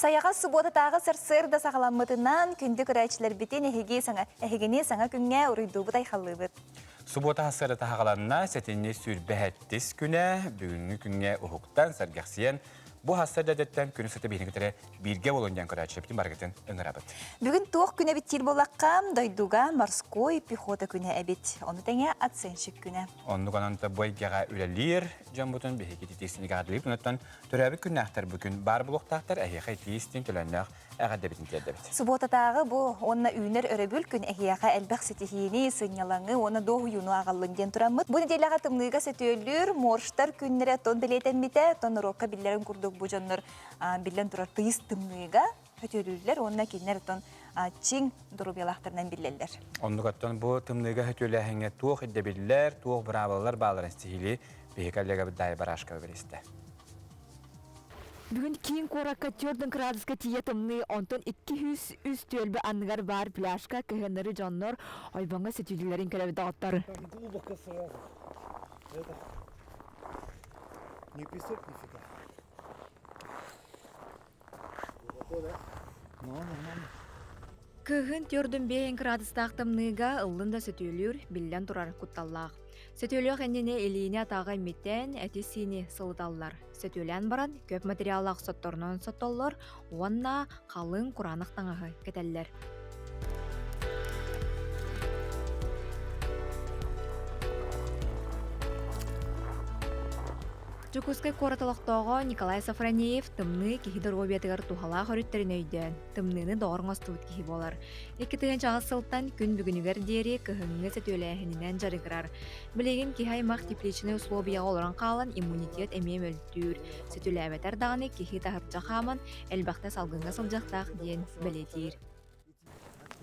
Саяға субботатағы сыр да сағаламытынан күнді көрәчілер бітен әхегене Саңа Күнге ұрыйду бұдай қалы бұд. Суббота сыры тағаланна сәтенне сүрбәхәттіс күні бүгінгі күнге ұхықтан сәргәқсиен bu hasta dedetten günü sıtı bilingitere birge bolonjan körәчептин баргытын ыңырабыт. Бүгін тоқ күні биттер болаққам, дойдуға морской пехота күні әбет. Оны тәңе атсеншік күні. Onu kananta бойгаға үләлер, жамбутын бехекеті тесіні ғадылып, ұнаттан түрәбі күн ақтар бүгін бар бұлықтақтар әйеқай тейістен төләннақ әғадабетін тердебет. Субботатағы бұл онына үйінер өребіл күн әйеқа әлбәқ сетихиені сыңялаңы, оны доғы юну ағалыңден тұрамыд. Бұл неделяға тымныға сетөлір, морштар күннері тон білетен бите, тон роққа білерін күрдік bu canlar bilen turar tıyız tımlığa hötölürler onunla kinler ton çing durup yalaqtırından bilirler. Onluqattan bu tımlığa hötöləhəngə tuğ edebilirlər, tuğ bravalar bağlar istihili behikallega bir dayı baraşqa veriste. Бүгін кейін қораққа төрдің градусқа тиетімні онтон 200 үз төлбі анығар бар пляшқа көхенлері жаннар айбанға сетүлілерін кәрәбі дағыттары. Не писать нифига. Көхін төрдің 5 градустақтымныға ұлында сетүлір білден тұрар құтталлақ. Сетөлі қәніне елейіне атаға меттен әтесіне сылыдалылар. Сетөлен баран көп материаллақ сотторынан соттоллар, онна қалың құранық таңағы кетелілер. Жукускай коратылықтағы Николай Сафронеев тымны кехидер обиятығар тухала хориттерін өйден. Тымныны доғырың астуыт кехи болар. Екітіген чағы сылттан күн бүгінігер дері көхіңі сетөләхінінен жарығырар. Білеген кехай мақ тепличіні условия олыран қалан иммунитет әмем өлттүр. Сетөләбетер дағыны кехи тағыртжа қамын әлбәқті салғынға сылжақтақ ден білетер.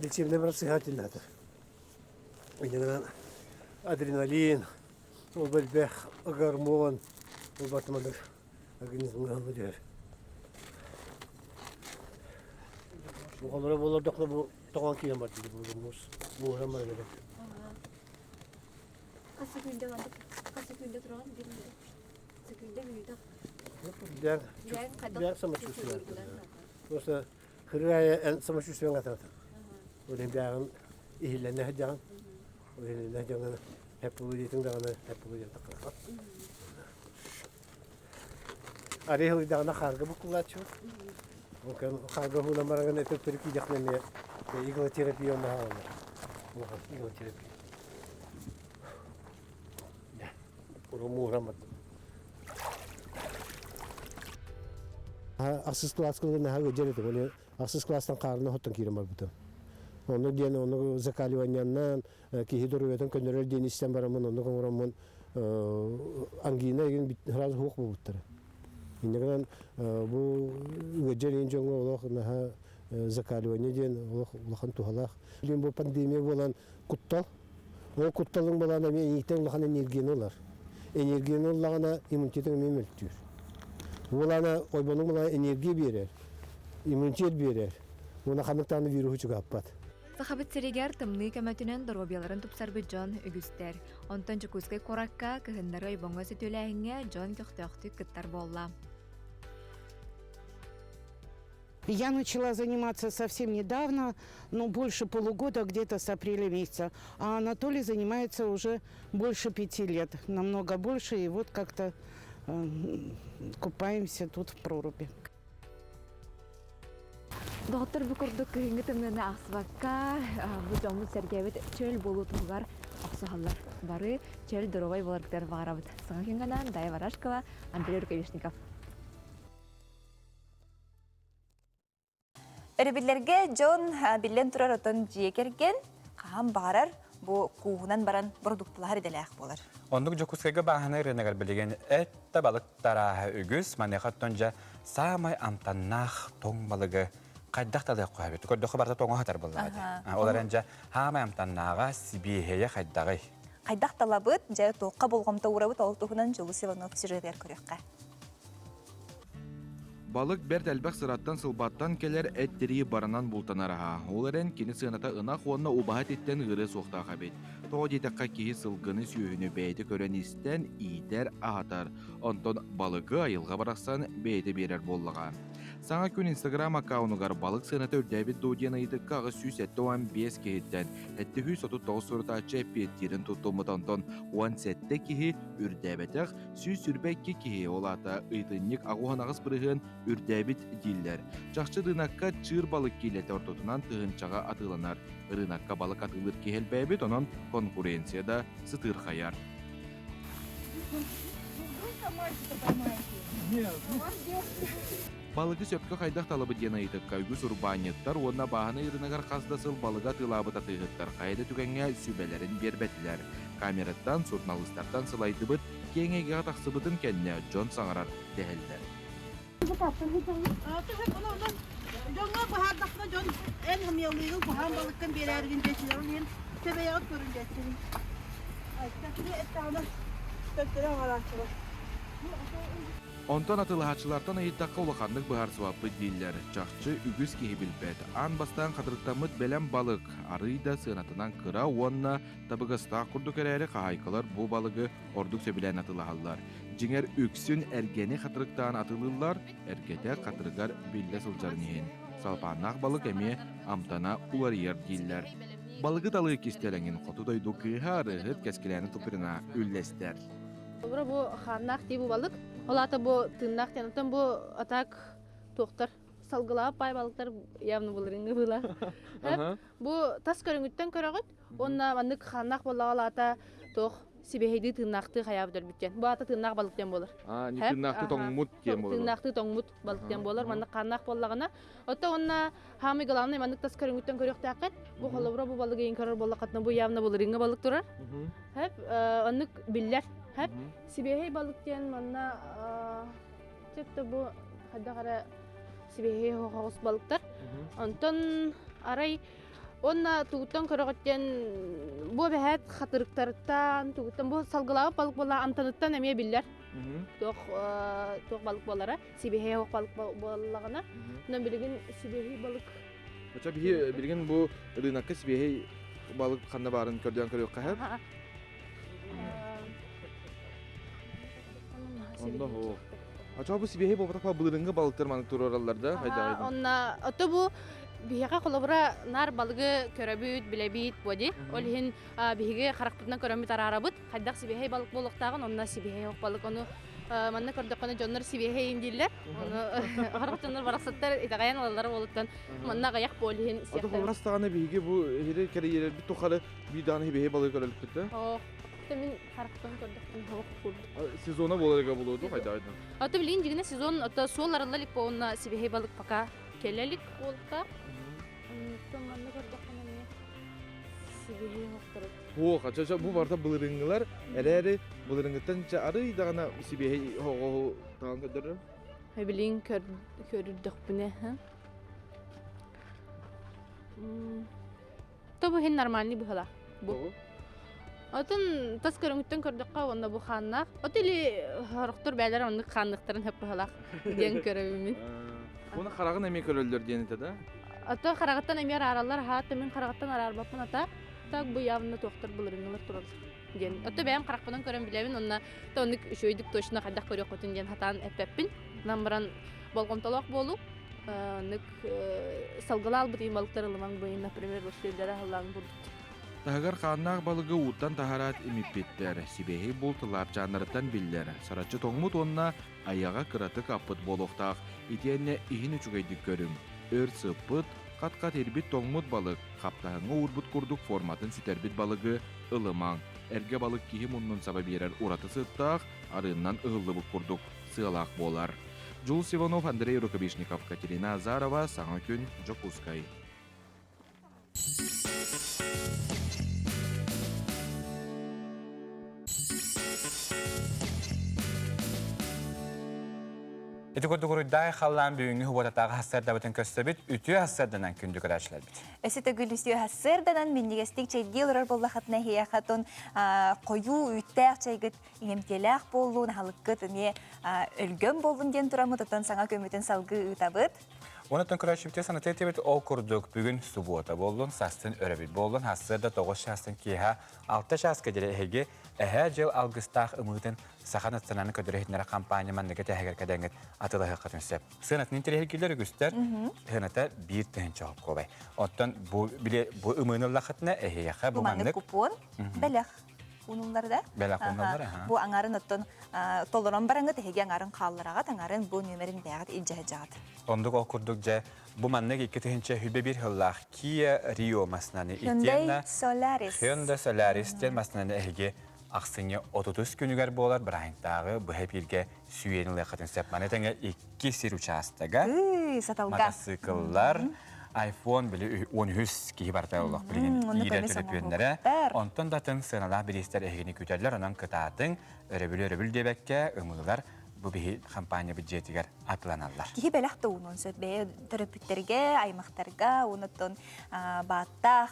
Лечебный процесс надо. Адреналин, обельбех, гормон. Bu batmadır. Organizmden alıyor. Bu kadar bolardık da bu toğan kıyam var dedi bu hemen öyle. Kaç günde vardık? Kaç günde duran bilmiyorum. Günde büyüdük. Diğer savaşçısı. Yoksa Kırı'ya en savaşçısı ben katıldım. Öyle diğerin ihillerine hediyan. Öyle hediyan hep bu yetin dağına hep bu yetin takılır. Araya hıydağına karga bu kullanıyor. Mungkin karga hula marangan itu terkijak nene igoterapi yang mahal. Bukan igoterapi. Ya, kurang murah mat. Akses kelas kalau nak harga jadi tu, boleh akses kelastan karena hotan kira mal betul. Onu dia onu zakali wanyanan kihidur wetan kenal dia ni sistem baraman onu orang angina yang harus hok betul. İnegran bu gecenin jongo Allah naha zakalwanya den Allah tuhalak. Bu pandemi bolan kuttal. O kuttalın bolan ame iten lahan enerjini olar. Enerjini olana immunitetin memiltür. Bolana oybanın bolan enerji verir. İmmunitet verir. Ona kanıktan virüsü çıkarpat. Sahabet seriger tımны kömötünün dorobiyaların tupsarbı John Ögüster. Ondan Çukuskay korakka kıhınları oybonga sütüleğine John köktöktük kıttar bolla. Я начала заниматься совсем недавно, но больше полугода, где-то с апреля месяца. А Анатолий занимается уже больше 5 лет, намного больше. И вот как-то купаемся тут в проруби. Доктор букурдук кыһыңы тымнына ахсыбакка бу жомут сергебит чөл болуу тургар аксахаллар бары чөл доровай боларктар барабыт. Саҥа Күнганан Дая Варашкова, Андрей Рукавишников. Өребілерге Джон білен тұрар отын жекерген қағам барар bu kuğunan baran produktular edelek bolar. Onduk Jokuskayga bahana renegel bilegen ette balık taraha ügüs manekattonca samay amtannah tong balığı qaydak da qoyabet. Koddo xabarda tongo hatar bolladı. Olaranca hamay amtannaga sibiheye qaydağı. Qaydak talabıt ja toqqa bolğamta urabıt oltuğunan Julu Sivanov süreder körökkä. Balık bert elbək sırattan sılbattan keler ettiri baranan bultanaraha. Olaren kini sığınata ınaq onunla ubahat etten ırı soğta xabet. Toğ detakka kihi sılgını süyünü beyti kören isten iter ahatar. Onton balığı ayılға baraqsan beyti berer bollağa. Саҥа Күн Instagram аккаунугар балык сыната үрдәбит доодиен ыйдыкка ағы сүйс әттіуан 5 кеһиттен. Әтті хүй соту 9 сұрытачы петтирін тұттылмытантон 17 кеһи үрдәбетех сүйс үрбәкке кеһи олата ыйтынник ағуғанағыз бірігін үрдәбит диллер. Жақчы дынакка чыр балык келеті ортотунан тығынчаға атыланар. Рынакка балык атылыр кехел бәбет, онан конкуренцияда сытыр қаяр. Балыгы сөпкі қайдақ талабы ден айтып, кайгус урбанеттар, онна бағаны ирынагар қаздасыл балыға тылабы татығыттар, қайды түгенге сүбелерін бербетілер. Камераттан, журналистардан сылайдыбыт, кеңеге тақсыбытын кәнне Джон Саңарар дәхілдер. Jonga bahardakna jon en hamyawliga buhan balıkkan berergin geçilerin tebeyat görüneceksin. Ay takdir ettağına töktüre araçlar. Онтон атылыхачылардан айыттаққа улахандық бұхар суаппы дейлер. Чақчы үгіз кейі білбет. Ан бастан қадырықтамыд бәлем балық. Арыйда сынатынан кыра онна табығыстақ күрді көрәрі қағайқалар бұ балығы ордық сөбілен атылығалар. Жеңер үксін әргені қатырықтан атылылар, әргеде қатырығар білді сылжарнейін. Салпанақ балық әме амтана улар ер дейлер. Балығы талы кестелеңін қоту дойду кыға арығыт кәскеләні тұпырына үллестер. Бу ханнак ди бу балык. Олата бу тыннак тянатан бу атак тоқтар салгылап бай балыктар явно булырыңы була. Бу тас көрүнгүттөн көрөгөт. Онна мандык ханнак болла алата тох сибехиди тыннакты хаябдыр бүткен. Бу ата тыннак балыктан болор. Ни тыннакты тоңмут кен болор. Тыннакты тоңмут балыктан болор. Мандык ханнак боллагана. Ота онна хамы галаны мандык тас көрүнгүттөн көрөктө акет. Бу холобро бу балыгы эң көрөр болла катна бу явно булырыңы балык турар. Хеп онук биллер. Hep sibihey balık diyen manna çekti bu hadi kara sibihey hoğuz balıklar. Ondan aray onna tuğuttan körögötten bu behet hatırıktarıttan tuğuttan bu salgılağı balık bolla amtanıttan emeye biller. Toq balık bollara sibihey hoğuz balık bollağına. Ondan bilgin sibihey balık. Aça bilgin bu rınakka sibihey balık kanna barın kördüğün körögökka hep? Onda o. Acaba bu sibihey bobatakla bulurunga balıklar manık turu oralarda hayda. Onna ota bu bihiga kolobra nar balığı köröbüt bilebit bodi. Olhin bihiga karakterden körömüt ararabıt. Haydak sibihey balık boluktağın onna sibihey ok balık onu manna kördükkanı jonlar sibihey indiller. Onu karak jonlar baraksatlar itagayan olalları boluttan manna gayak bolhin. Ata kolrastağına bihiga bu hiri kere bir tokarı bir tane sibihey balığı körölük bitti. Min karakterden kördükkanı hava kurdu. Sezona bolarga buluyordu hayda. Ata bilin jigine sezon ata sol aralalik po onna sibihey balık paka kellelik olta. Manna kördükkanı ne sibihey oktarı. Aça bu barda bulurungalar eleri bulurungattan arı dağına sibihey hoğu tağın kördürür. Bilin kördük bune ha. Tabu hen normalni bu hala. Bu. Атын тас көрүнгүттөн көрдөккө онда бу ханнак. Отели хорохтор бәйләр онды ханныктарын хеп халак ден көрөбүмүн. Буны карагын эме көрөлдөр денете да. Ата карагаттан эмер аралар хаты мен карагаттан арарбапмын ата. Так бу явны токтор булырыңлар турар ден. Ата бәям каракпынан көрөм билебин, онна тондук үшөйдүк точно кайдак көрөк көтүн ден хатан эппеппин. Намбаран болгомтолок болуп, нык салгылал бутин балыктар ылмаң быйын, например, ошелдер халлан бурдут. Тахагар ханнак балыгы уттан тахарат имиппеттер, сибехи бултылар жаннарыттан биллер. Сарачы тоңмут онна аяга кыраты каппыт болуктак, итенне ихин үчүгейдик көрүм. Өр сыппыт, кат-кат эрбит тоңмут балык, каптахыңа урбут курдук форматын ситербит балыгы ылымаң. Эрге балык кихи муннун саба берер ураты сыттак, арыннан ылыбык курдук сыалак болар. Жул Сиванов, Андрей Рукобишников, Катерина Азарова, Саҥа Күн, Жокускай. Эти көрдүгүрүддай халлан бүйүңү хуботатагы хассарда бүтүн көстөбүт, үтү хассарданан күндү көрәчләр бит. Эсите гүлүстү хассарданан миннигестик чейдилер боллахатна хиякатын кою үттәк чейгит имтелах болуун халыккыт не өлгөн болун ден турамы татан Саҥа көмүтен салгы ытабыт. Онотон күрәшіпте санатетебет ол күрдік бүгін суббота болдың, састын өрәбіт болдың, хасырда 9 шастын кейха 6 шасқа дере әйге әхә жыл алғыстақ ұмытын сақан атсананы көдірехінері компания маннығы тәхегер кәдәңгіт атылығы қатынсып. Сынатының терехелгелер үгістер ғыната бір түхін чоғып көбай. Оттан бұл ұмынылла қытына әйеяқа бұл Буманны маннық купон, бәләқ унулларда. бәләқ онлалар. Бу аңарын оттон толорон бараңы теге аңарын қалларағат, аңарын бу нөмерін бәғат илжәһә жағат. Ондық ол күрдік жа бұл маннық екі түхінче хүбе бір ғыллақ Kia Rio масынаны Hyundai Solaris. Hyundai Solaris ден масынаны әйге ақсыне 30 күнігер болар, бір айынтағы бұл әпелге сүйенілі қатынсып. Манетіңе 2 сер участыға Саталға. мотоцикллар, iPhone білі 13 кейі барда олық білген иірі төліп өнері. Онтын датын сыналақ білестер әйгені көтерлер, онан кытатын өрі-бүл дебәкке ұмылылар бұл бігі компания бюджетігер атыланалар. Кихи бәләқ тұуынын сөт бәйі төрөпүттерге, аймақтарға, оныттон баттақ,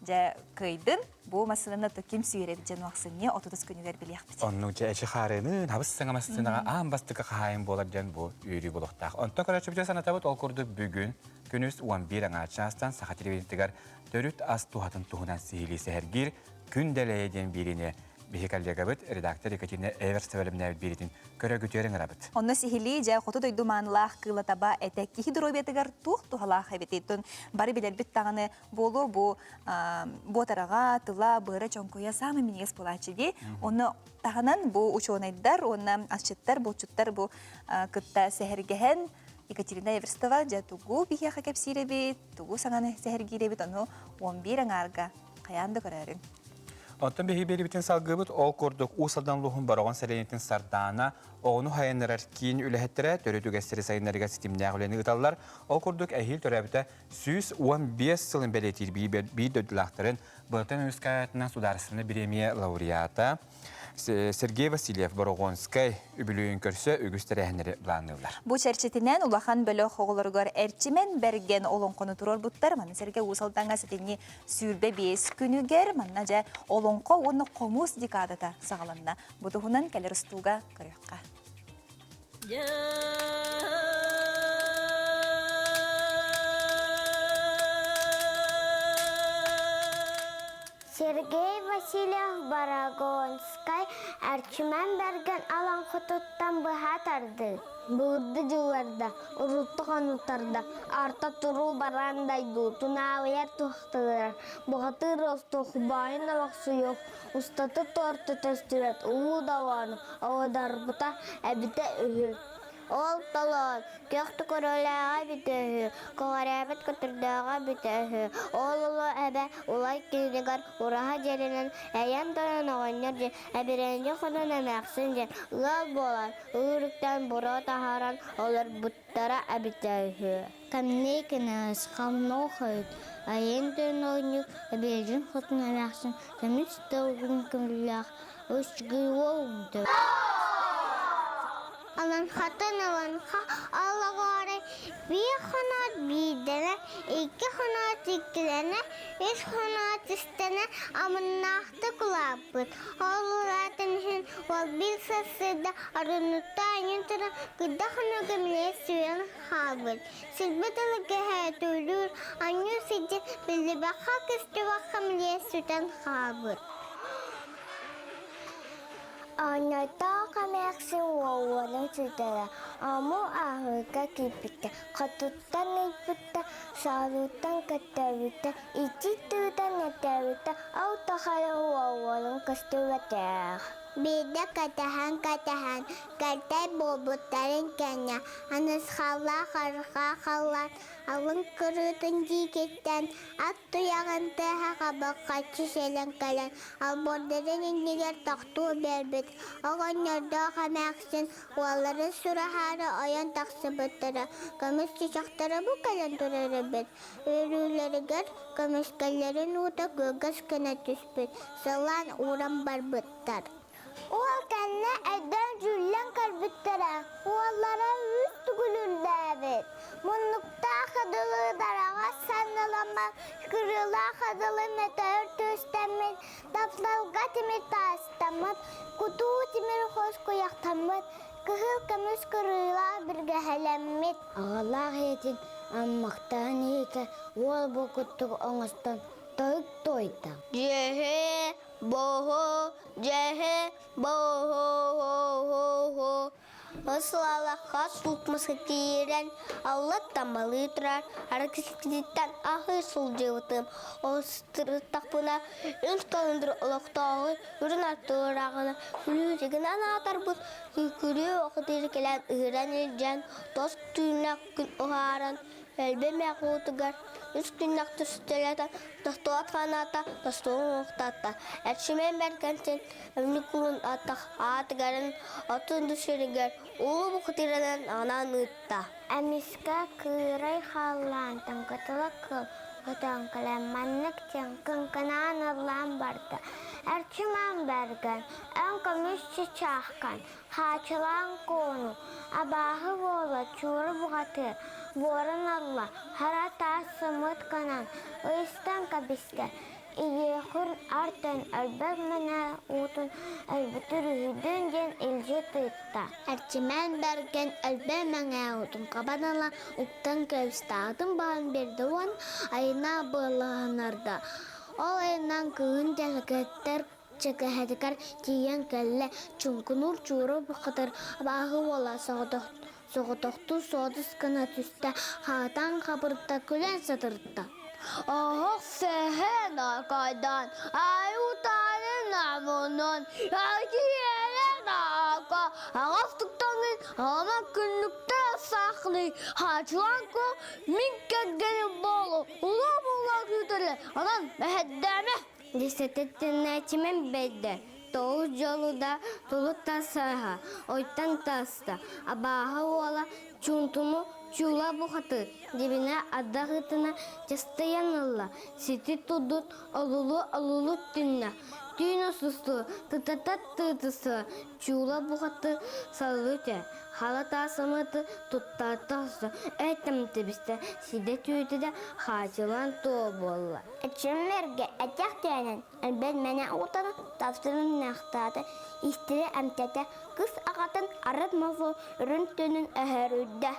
жа кыйдын, бұл масылыны кем сүйері біджен уақсыне 30 күнігер білеқ біде. Оның жа әші қарының, хабыс сыңамастынаға аң бастықы қайын болар ден бұл үйрі болуқтақ. Онтын көрәтші біде санатабыт ол күрді бүгін күніз 11 аңачастан сақа телевизиятығар төрүт аз туғатын туғынан сихилесі әргер күн дәләйеден біріне бихекалдегабыт редактор Екатерина Эверс бөлімнәбіт беретін көрі көтерің арабыт. Онны сихили жа қоты дойду манлах кыла таба әтәк кихи дұробетігер тух-тухалах әбетейтін бары білер біт тағаны болу бұ ботараға, тыла, бұры чонкуя самы менес болачы де. Онны тағынан бұ учонайдар, онны асчыттар, болчуттар бұ кытта сәхіргіхен Екатерина Эверстова жа тугу бихеха кәпсиребет, тугу саңаны сәхіргеребет, оны 11 аңарға қаянды көрәрін. Оттан бихи бері бітін салғыбыт ол көрдік ұсалдан лұхын бароған сәленетін сардана, оғыну хайынырар кейін үләхеттірі төретуге сәрі сайынларыға сетімнәғ үләні ғыталар. Ол көрдік әйіл төрәбіті 115 сылын бәлетір бей дөділақтырын бұлтын өскаятынан сударысыны премия лауреата Сергей Васильев Борогонскай үбілуін көрсі үгістері әнері бұланылар. Бұл шәрчетінен улахан бөлі хоғылырғар әрчімен бәрген олың қоны тұрар бұттар. Маны Сергей ұсалданға сетіне сүрбе 5 күнігер. Манна жа олың қо оны қомус декадата сағаланна. Бұдығынан кәлір ұстуға көріққа. Сергей Васильев Барагонскай әрчімен берген алан құтыттан бұға тарды. Бұғырды жыларда, ұрытты қануттарда, арта тұру барандайды, тұнауер тұқтылар. Бұғатыр осты құбайын алақсы yok, ұстаты торты тәстірет, ұлы даваны, ауадар бұта әбіті үйір. Ол талон, көқты көріліға бітігі, көғарабет көтірдіға бітігі. Ол ұлы әбі ұлай кенігар ұраға жерінен әйен тұрын оғынер жен, әбіренде құнын әмәқсін жен. Ұлал болар, ұлырықтан бұра тахаран олар бұттара әбітігі. Кәміне кеніз қалын оқыд, әйен тұрын оғынер әбірежін құтын әмәқсін, кәміз тұғын күміліғ, өшгі оғынды. Аланха алағары bir xanat birдene, 2 xanat ikilene, 3 xanat istene, amınnahtı kulapıt. Alıratın için ol bir seside arınıtta ayıntıra gıda xana gömleğe süren xabır. Silbeteli gehet ölür, anyu sici bildi bakak istiva xamleğe süren xabır. Anata kameksin wawalan sudara. Amo ahurka kipita. Katutan ipita. Salutan katawita. Ichitutan natawita. Au takala wawalan kastuwatar. Bida katahan. Katay bobutarin kanya. Anas khala kharkhalan. Alın kırıtın jiketten. At tuyagan teha kabakatçı selen kalan. Albordadan indiler taktuğu berbet. Ağanlarda kamaksin. Valları sürahara ayan taksıbıtlara. Kamış çiçaklara bu kalan turarabet. Örüleri gör. Kamışkalların uta gögöz kına tüspet. Salan uğram barbıttar. Oğal kelle eden cüllen karbıtlara. Oğallara üst gülürdəbet. Munlukta xıdılı darağa sanılama. Kırıla xıdılı meteor töstəmət. Daplalga timir tastamət. Kutu timir xos kuyaqtamət. Kıhıl kömüş kırıla bir gəhələmmət. Ağalaq edin. аммақтан ете ол бұқыттық оңыстан тойып тойда. Жехе, бохо, хо-хо-хо-хо. Осылала қас ұлтмысы тиерен, Алла тамалы тұрар, араксиктен ахы сұл жевітім. Остырықтақ бұна, үн қалындыр ұлықтағы, үрін аттығырағына, үлігін анатар бұд, күкірі оқытыр келен ұғыран елжен, тос түйінақ күн ұғаран, әлбеме қуытығар. Üstünlük tüstületen, dostluğat kanata, dostluğun muhtata. Erçimen berkenten, ömlükulun atak, atıgarın, atın düşürüger, ulu bu kıtıradan anan ıtta. Amiska kıray halantın kıtılık kıl, kıtın kılemanlık çınkın kınan Allah'ın barda. Erçimen bergen, ön kömüşçü çahkan, haçılan konu, abahı boğla, çuğru buğatı. Борын Алла, харата сымыт канан, ұйыстан кабисте. Ие құр артын әлбәк мәне ұтын, әлбітір үйден ден елжі тұйытта. Әрчімен бәрген әлбәк мәне ұтын қабанала ұқтан көбістағдың бағын берді он айына бұлағынарда. Ол айынан күн жәкеттер чекәхәдікар тиен кәлі чүнкінур чүрі бұқытыр бағы ола соғытоқты соғдыс кіна түсті қағатан қабыртта күлен сатыртта. Оғық сәхен ақайдан, айутанын амонын, әкиелен ақа, ағафтықтанын ама күнлікті сақлы, хачылан ко мен кәдгені болу, ұла күтілі, анан мәхәддәме. Десететтен әтімен бәдді. Тоғыз жолуда тұлы тасаға, ойтан таста, абаға ола чунтуму чула бұқаты, дебіне адағытына жастаянылла, сеті тұдут олулу түнна, түйіні сұсты, тұтатат-тұтысы, чула бұқаты салыте, хала тасымыты тұттатасы, әйтімді бізді сиде түйді хачылан тұу болла. Әтшімлерге әтяқ түйенен, әлбәд мәне ұтаны тапсырын нақтады, істері әмтәті қыз ағатын арып мазу үрін түнін әхәрүдді.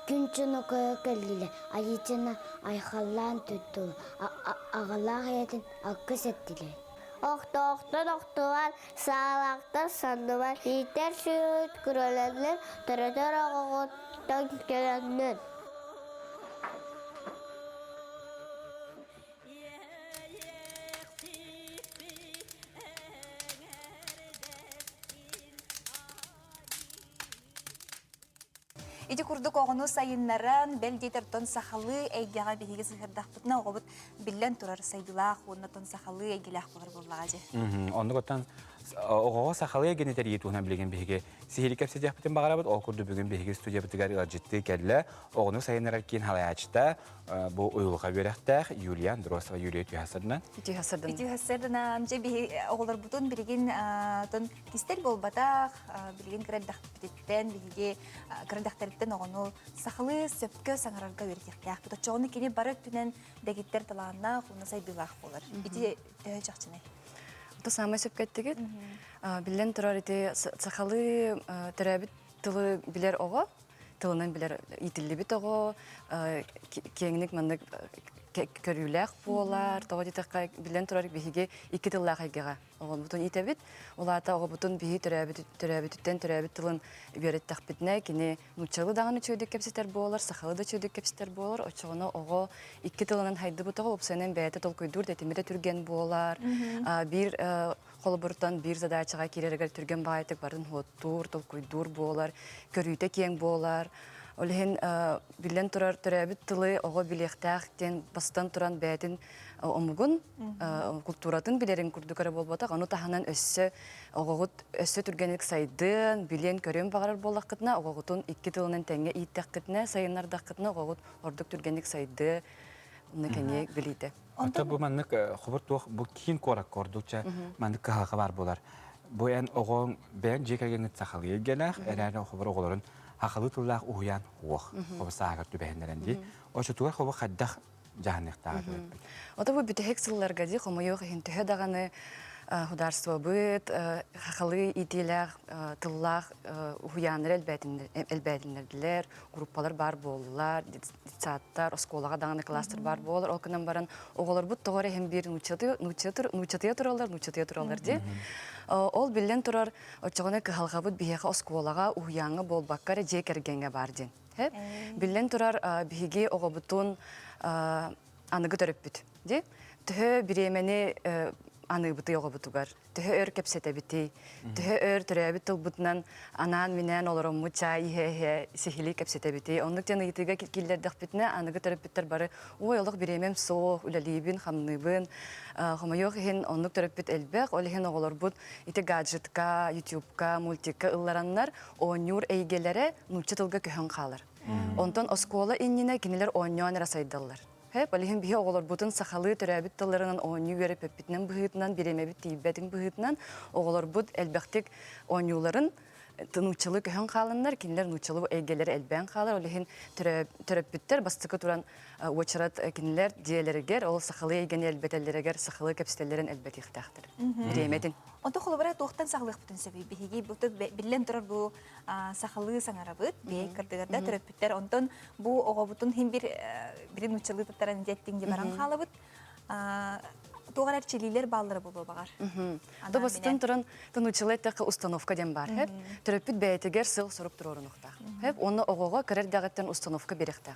Күнчіні көйі кәлілі, айетіні айқалан түттілі, ағалақ етін аққыз әттілі. Оқты-оқтылар, сағалақтар сандылар, етер сүйет күрелерлер, түрітер ағығыттан келендер. Ити курдук оғыну сайыннаран бәлдетер тон сақалы әйгеға бейге сығырдақ бұтына оғыбыт білен тұрар сайдылақ, онына тон сақалы әйгелақ бұғыр болаға же. Онды көттен оғыға сақалы әйгенетер етуғынан білеген бейге сихили кәпсетек бітін бағара бұд, оғы күрді бүгін бейге студия бітігер ғаджетті кәлі оғыну сайыннарар кейін халаячта бұл ұйылға беректәқ Юлия Андросова Юлия Түйхасырдынан. Түйхасырдынан же оғылар бұтын білеген кистер болбатақ, білеген кірәддақтен бейге кірәддақтарыптен оғыну сақалы сөпкі саңарарға өртектәқ. Бұта чоғыны кені барық түнен дәгеттер талағына құлына сайдылақ болар. Ити түйі жақчыны. Это самое сөпкәттігіт. Білен тұрар еті сақалы түрәбіт тылы білер оғы, тылынан білер итілі біт оғы, кеңінік маңдық көріләқ болар, тоғы детаққа білен тұрар бейге екі тыллақ айгеға. Оғы бұтын итәбіт, олата оғы бұтын бейі түрәбіттен түрәбіт тылын береттәқ бітіне, кені нұтчалы дағаны чөйдік кәпсетер болар, сақалы да чөйдік кәпсетер болар, очығыны оғы екі тылынан хайды бұтығы, опсайнен бәйті тол көйдур дәтімеде түрген болар. Бір қолы бұрттан бір задачаға керерігер түрген байтық бардың хуаттур, тол көйдур болар, көрүйті кең болар. Олеген білен тұрар түрәбіт тылы оғы білектәқтен бастан тұран бәйтін омығын культуратын білерін күрдікері болбатақ. Оны тағынан өссі түргенік сайдын, білен көрен бағарар болақ қытына, оғығытын 2 тылынан тәңе иттәқ қытына, сайынардақ қытына оғығыт ордық түргенік сайды, оны кәнек білейді. Ата бұл мәнік құбыр туық, бұл кейін қорак көрдікчә мәнік қағаға бар болар. Бұл ән оғын бән жекәгенгі сақалы елгенәқ, әрәрі құбыр оғыларын ақылы тұллақ ұян оқ, құбы сағыр түбәйіндерінде. Ошы туғар құбы қаддақ жағынықтағы. Ота бұл бүті хек сылларға де, құмы еуқ ең түхе дағаны хударство быт, хахалы итилях, тыллах, уяныр элбәдинлердилер, группалар бар болулар, детсаттар, осколага даганы кластер бар болулар, ол кынан баран оголор бут тогора hem bir нучатыя туралар ди. Ол билен турар очогона кыхалгабыт бияга осколага уяңы болбаккара жекергенге бардин. Хеп билен турар биги огобутун аныгы төрөппүт ди. Тө биремени аныбыты огобутугар. Тө өр кепсетебити. Тө өр төрөбүт тылбытынан анан менен олорому чай хе сихили кепсетебити. Ондуктан итиге киллердик битне аныгы төрөппүттер бары. Ой олог биремем со үлелибин хамныбын. Хомойох хин ондук төрөппүт элбек. Ол хин оголорбут ити гаджетка, ютубка, мультикка ыллараннар онюр эйгелере нучча тылга көһөн калар. Онтон оскола иннине кинилер оньон расайдаллар. Hep alihin bihi oğullar butun sahalı törəbit tıllarının onyu verip öpbitinen bıhıtından, biremebit tiybetin bıhıtından oğullar but elbəktik onyuların nuçalı köhön kalınlar, kinler nuçalı egeleri elbən kalır. Alihin törəbitler bastıkı turan uçarat kinler diyeleriger, ol sahalı egen elbetelleriger, sahalı kapsitellerin elbet ihtəxtir. Biremedin. Онто холобара тохтан саглык бүтүн себеби биги буту билен турар бу сахалы саңарабыт бей кырдыгарда төрөпүттер онтон бу огобутун хим бирин учалы таттаран жеттин де баран халабыт тугарар чилилер баллары боло багар. Добастын туран тынучылы такы установка дем бар. Хеп төрөпүт бейтегер сыл соруп турорунукта. Хеп оны огого керер дагыттан установка беректа.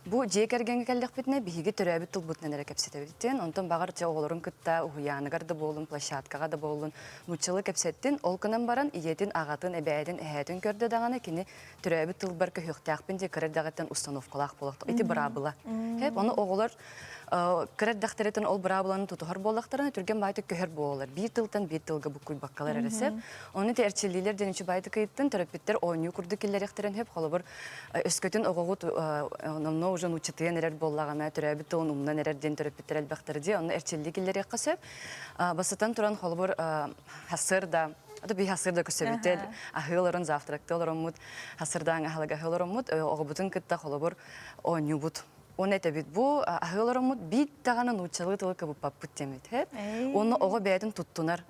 Бу жекергенге келдик битне биги төрөбүт тылбытнан кепсетебиттен, онтон багар же оголорун кытта уяныгар да болун, площадкага да болун, нучылы кепсеттин, ол кынан баран иетин агатын эбэдин эхэтин көрдө даганы кини төрөбүт тылбар көһөктәкпин же керер дагыттан установкалак болот. Ити брабыла. Хеп оны оголор керер дактеретин ол брабыланы тутухар болактарын түрген байты көһөр бололар. Bir тылга букуй баккалар эресеп, оны терчилилер деничи байты кыйттын төрөпүттер ойнуу курду киллеректерин хеп холобор өскөтүн огогут номно уже учатыя нерер боллагана төрөбүт тылын умна нерерден төрөпүттер элбактерди, оны эрчилдикиллер яккасып, басытан туран холобор хасырда ада би хасырда көсөбүттер, ахыларын завтрактыларымут, хасырдан ахылага ахыларымут, огобутун кытта холобор ойнубут. Он это бит бу ахыларымут бит таганы нучалы тылы кабып паппыт демет. Оны ого бәйтін туттунар.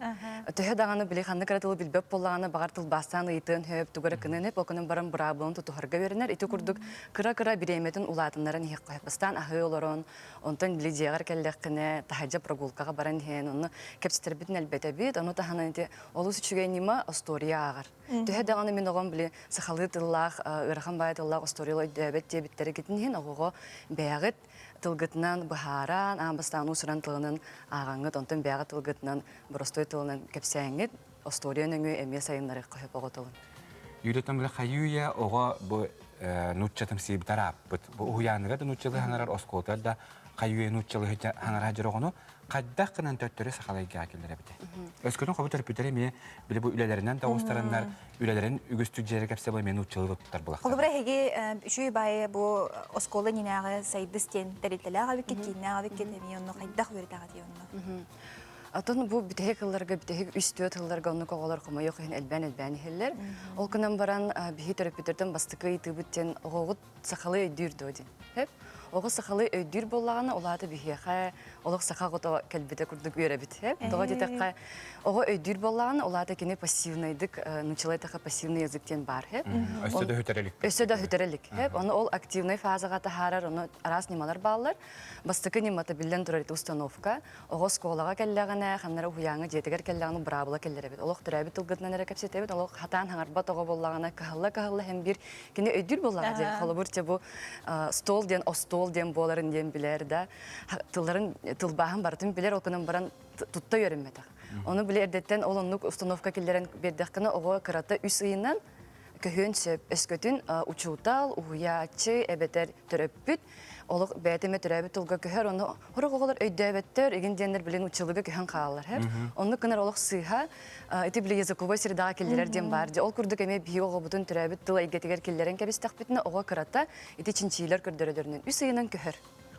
Төһө даганы биле ханны каратылы билбеп боллаганы багар тыл бастан ыйтын хөп тугара кынын хеп окунун баран брабылын тутухарга беренер. Ити курдук кыра биреметин улатыннарын хек бастан ахыларын, онтон биле жегар келлеккине тахажа прогулкага баран хен, оны кепстер битин элбете бит, оны таханы ити олус үчүгө нима история агар. Төһө даганы мен огон биле сахалы тыллах, ырхан бай тыллах историялы дөбет дебиттери кетин хен ого бәгыт тылгытынан бахаран, амбастан усуран тылынан ағаңыт, онтын бәгыт тылгытынан бұрыстой тылынан кепсәңіт, осториян өңі әме сайынлары қойып оғытылын. Үйреттен біле қайуя оға бұл нұтчатым сейбітар аппыт. Бұл ұяныға да нұтчалы хаңарар осколтар да қайуя нұтчалы хаңар хажыр оғыны қаддақ қынан төттөрі сақалайға әкелдері біте. Өскөтін қобы төрпүттері ме біле бұл үлелерінен тауыстарынлар, үлелерін үгістік жері кәпсе бұл мен нұтчалы тұттар бұлақтар. Қолыбыра хеге үшүй бай бұл осколы нинағы сайдыстен тәрелтелі ағабек кеткейіне ағабек кетемей оны қайдақ өрді ағады оны. Атын бу битеге кылларга битеге үстөт кылларга оны коголор комойок хин элбен хиллер. Ол кынан баран бихи терапевтерден бастыкы итибиттен огогут сахалы өйдүрдө дин. Хеп ого сахалы өйдүр боллаганы улаты бихиха олог сахагото келбите курдук өрөбит. Хеп тога дитекка ого өйдүр боллаганы улаты кини пассивныйдык нучалайтаха пассивный языктен бар. Хеп Өстөдө хөтөрелик. Өстөдө хөтөрелик. Хеп аны ол активный фазага тахарар, оны арас нималар баллар. Бастыкы нимата билен турар установка ого сколага келлегене ханнара уяңы жетегер келлегене брабыла келлеребит. Олог турабит тылгытнан эрекепсетебит. Олог хатан хаңарба тога боллагына кахалла hem bir кини өйдүр боллага ден холобурча бу стол ден остол ден боларын ден билер да тылларын тылбаһын бартын билер окунан баран тутта йөрөммәтә. Оны билердеттен ол онлук установка келлерен бердәккәне ого кырата үс ыйынан көһөн сөп өскөтүн учутал уячы эбетер төрөппүт олог бәтеме төрәбит тулга көһөр оны хорогоголор өйдөбөттөр эгин дендер билен учылыгы көһөн каалар хеп. Онны кынар олог сыйха эти биле языковой среда келлерер ден бар. Ол курдук эме биого бутун төрәбит тыл эйгетигер келлерен кебистак битне ого кырата эти чинчилер көрдөрөдөрүнүн үс ыйынан көһөр.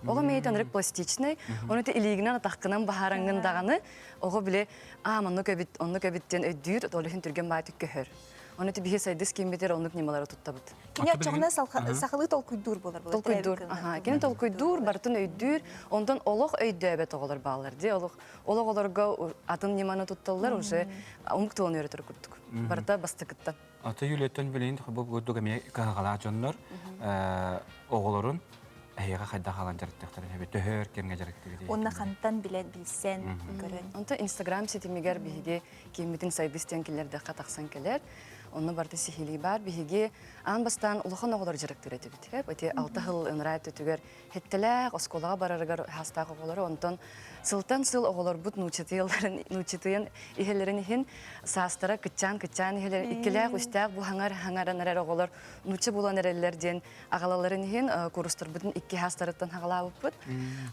Ого мейтанрык пластичный, оны те илигинен атаккынан бахараңгындаганы ого биле манны көбит, онны көбиттен өйдүр толухин түрген байтык көһөр. Оны тибиһи сайдыс кимбитер онук немалары туттабыт. Кини очоғына сақылы тол күйдур болар. Толкуйдур. Кини толкуйдур, бартын өйдүр, ондан олох өйдөбөт оголор баалар. Ди олох олорго атын неманы тутталлар уже онук тылын өйрөтөр курдук. Барта бастыкыттан. Ата юлеттен билин бу гудугаме кагала жоннор оголорун айга кайда калган жарыктыктар эбе төхөр кемге жарыктыгы. Онна хантан билсен көрөн. Онта Instagram сетимигер биһиге кемитин сайдыстен келерде катаксан келер. Онны барты сихили бар биһиге анбастан улахан оголор жарыктыр этибит. Эти 6 жыл ынрайт өтүгөр хеттелек осколага барарыгар хастак оголору онтон сылтан сыл оголор бут нучитыйын ихелерин хин састара кытчан ихелер икелек үстәк бу хаңаранар оголор нучы булан эрелер ден агалаларын хин курустур бутун икки хастарыттан хагалабыт.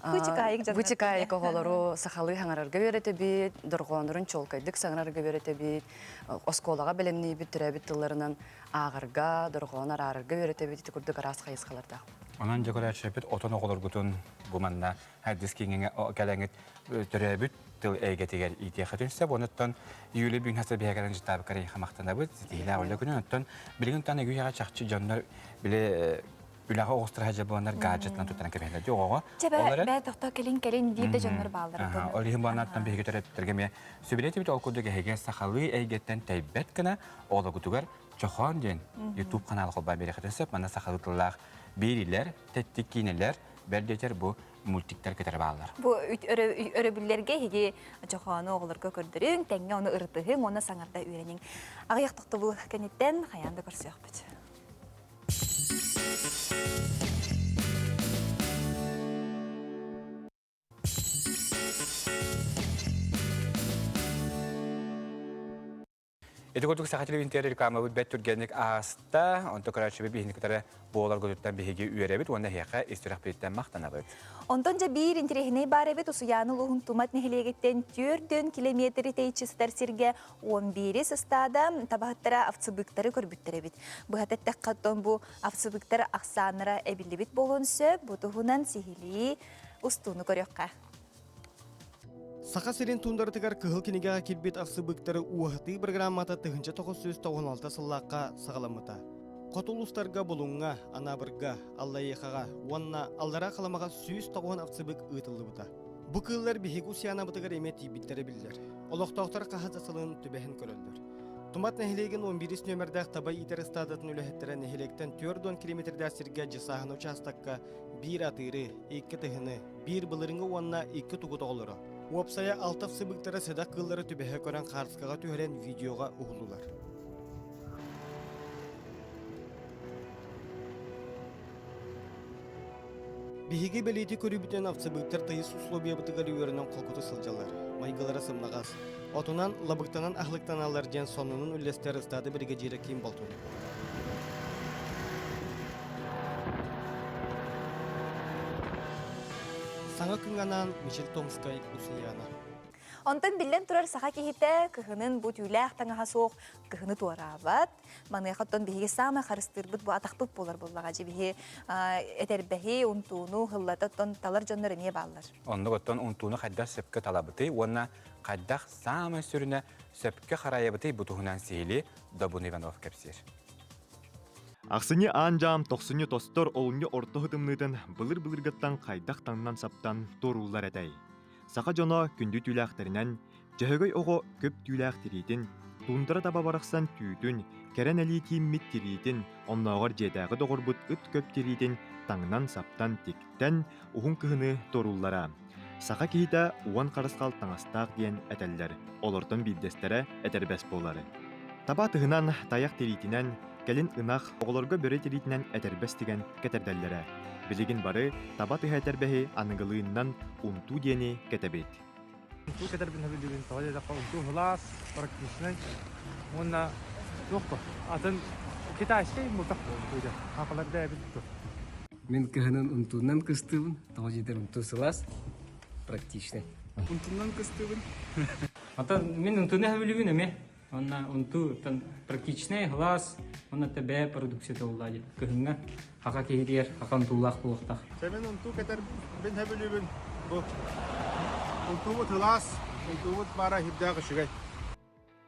Бучикайык оголору сахалы хаңарарга беретебит, доргонурун чолкайдык саңарарга беретебит, осколага белемни бит бит тылларынан ағырға, дұрғуына арырға өретебет күрдік арас қайысқаларда. Онан жығыр әтшепет, отын оғылыр күтін бұманна әдіс кеңіңе кәләңет түрәбіт тыл әйгетігер итеқі түнсеп, оныттан үйілі бүгін хасы бейгерін жытабы кәрей қамақтана бұд, зетейлі әуілі күні, оныттан білігін таны үйеға чақчы жонлар біле үләға оғыстыр әжі бұланар гаджеттан тұттана кәбәлі де оға. Чәбә бә тоқта келін дейді жонлар балдыр. Олығын бағанаттан бейгі түрәбіттерге сөбілеті біт ол күрдігі әйге сақалы әйгеттен тәйбәт кіна олы күтігер Чохон ден YouTube каналы қолбай бері қытынсып, мана сақалы тұллақ берілер, тәттік кейнелер, бәрдетер бұл мультиктер кетер бағалар. Бұл өрөбілерге хеге Чохоны оғылырға көрдірің, тәңге оны ұрытығың, оны саңарда үйренің. Ағаяқтықты бұл кәнеттен қаянды көрсек бұд. Эти годы сахатели интерьер камеры бет тургенник аста, он то короче бибихник которые болар годуттан биһиги үйрәбит, онда хәка истирах биттен мактанабыт. Онтон же бир интерьерне бар бит, усуяны лухун тумат нехилегеттен 4 километр тейчистер сирге 11 стада табахтара авцыбыктары көрбүттер бит. Бу хәтәттә каттан бу авцыбыктар аксаныра эбилибит болонсы, бу туһунан сихили устуну көрөккә. Сақа серен тундартыгар кыһыл кинигага кирбит аксыбыктары уахты программата тыгынча 996 сыллаққа сағаламыта. Котулустарга болуңга, анабырга, аллайехага, уанна алдара қаламаға 190 аксыбык ытылды бұта. Бұ кыллар бихиг усияна бұтыгар емети биттері білдер. Олықтауқтар қағазасылын түбәхін көрілдір. Тумат нәхилеген 11 нөмірдәқ табай итер стадатын үліхеттері нәхилектен 4 километрді асырға жысағын участакка 1 атыры, 2 тыхыны, 1 бұлырыңғы уанна 2 тугут оғылыры. Уапсая алтaf сыбыктары седак кыллары түбәһе көрән қарсқаға түйәрен видеоға ұғылылар. Бихиге белеті көрі бүтен авсыбыктар тайыз условия бұтығар үйерінен қолқыты сылжалар. Майғылары сымнағас. Отынан лабықтанан ахлықтан алар жен сонының үлестер ұстады бірге жері кейін болтуды. Саҥа Күн анан Мишель Томскай усияна. Онтон билен турар саха кихите кыһынын бу түләх таңаха соқ кыһыны туарабат. Манайхаттан биһиге сама харыстырбыт бу атақпыт болар боллага же биһи этербеһи унтууну хыллататтан талар жоннор эме баллар. Онда готтон унтууну хайда сөпкө талабыты, онна хайдах сама сүрүнө сөпкө хараябыты бутуһунан сели Добун Иванов кепсир. Ақсыне анжам тоқсыне тостор олуне орто хытымнытын былыр-былыргаттан қайдақ таңнан саптан торулар әдәй. Сақа жоно күнді түйләқтерінен, жəhөгөй оғы көп түйләқтерейтін, тундыра таба барақсан түйтін, кәрен әлі тиіммет терейтін, оннағыр жетәғі доғырбыт үт көп терейтін, таңнан саптан тектен ұғын кыхыны торуллара. Сақа кейті уан қарысқал таңастақ дейін әтәлдер, олыртын биддестері әтәрбәс болары. Таба тыхынан таяқ терейтінен, Кәлін ынақ оғылырға бөрі теритінен әтәрбәс деген кәтәрдәлләрі. Білігін бары таба тыға әтәрбәхі анығылығынан ұнту дені кәтәбет. Ұнту кәтәрбін әбілігін тағай даққа ұнту ғылас, практичнай. Онна жоқты. Атын китайскай мұлтақ болды. Қақыларда әбіт тұр. Мен кіғынан ұнтуынан күстігін, тағай жетер ұнту сылас, практичнай. Ұнтуынан күстігін. Атын мен ұнтуына әбілігін әме. Онна унту практичный глаз, онна тебе продукция толлади. Кыгынга хака кирер, хакан туллах булактах. Сәмен унту кәтер бен хәбілігін бұл. Унту бұт глаз, унту бұт бара хибдағы шүгай.